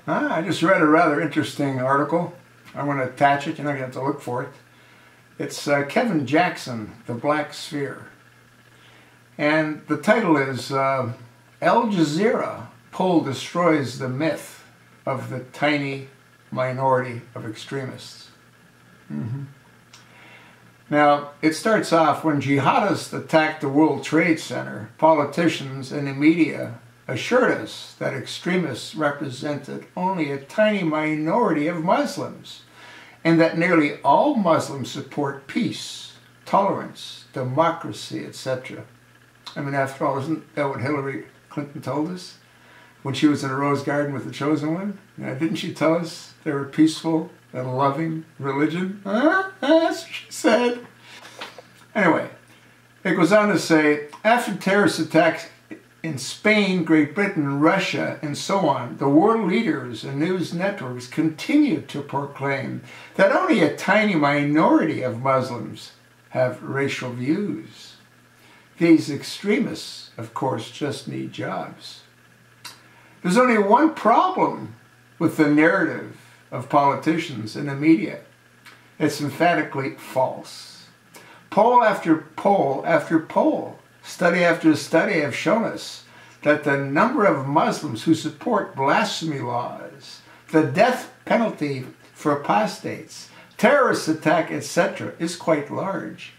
I just read a rather interesting article. I'm going to attach it. You're not going to have to look for it. It's Kevin Jackson, The Black Sphere. And the title is Al Jazeera Poll Destroys the Myth of the Tiny Minority of Extremists. Now, it starts off, when jihadists attacked the World Trade Center, politicians and the media assured us that extremists represented only a tiny minority of Muslims, and that nearly all Muslims support peace, tolerance, democracy, etc. I mean, after all, isn't that what Hillary Clinton told us when she was in a rose garden with the chosen one? Didn't she tell us they were peaceful and loving religion? That's what she said. Anyway, it goes on to say, after terrorist attacks in Spain, Great Britain, Russia, and so on, the world leaders and news networks continue to proclaim that only a tiny minority of Muslims have racial views. These extremists, of course, just need jobs. There's only one problem with the narrative of politicians and the media. It's emphatically false. Poll after poll after poll, study after study have shown us that the number of Muslims who support blasphemy laws, the death penalty for apostates, terrorist attack, etc., is quite large.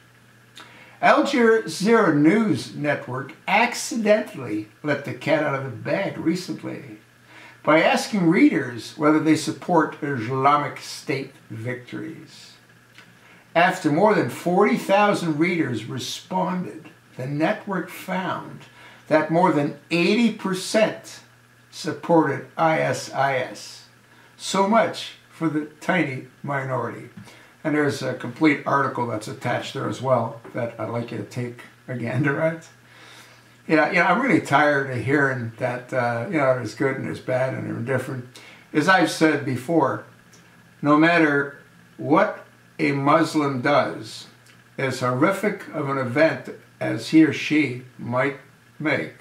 Al Jazeera News Network accidentally let the cat out of the bag recently by asking readers whether they support Islamic State victories. After more than 40,000 readers responded, the network found that more than 80% supported ISIS. So much for the tiny minority. And there's a complete article that's attached there as well that I'd like you to take a gander at. I'm really tired of hearing that, there's good and there's bad and they're indifferent. As I've said before, no matter what a Muslim does, as horrific of an event as he or she might make,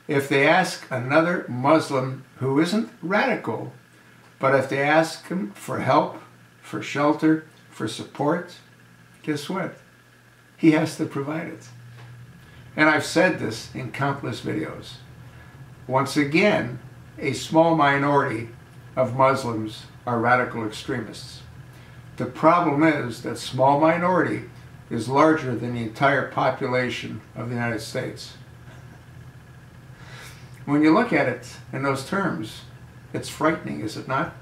if they ask another Muslim who isn't radical, but if they ask him for help, for shelter, for support, guess what? He has to provide it. And I've said this in countless videos. Once again, a small minority of Muslims are radical extremists. The problem is that small minority is larger than the entire population of the United States. When you look at it in those terms, it's frightening, is it not?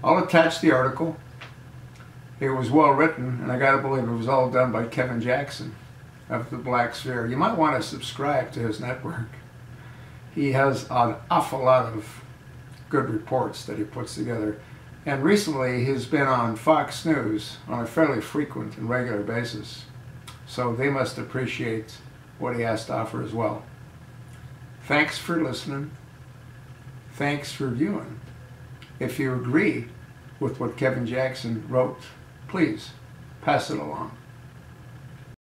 I'll attach the article. It was well written, and I gotta believe it was all done by Kevin Jackson of The Black Sphere. You might want to subscribe to his network. He has an awful lot of good reports that he puts together. And recently he's been on Fox News on a fairly frequent and regular basis. So they must appreciate what he has to offer as well. Thanks for listening. Thanks for viewing. If you agree with what Kevin Jackson wrote, please pass it along.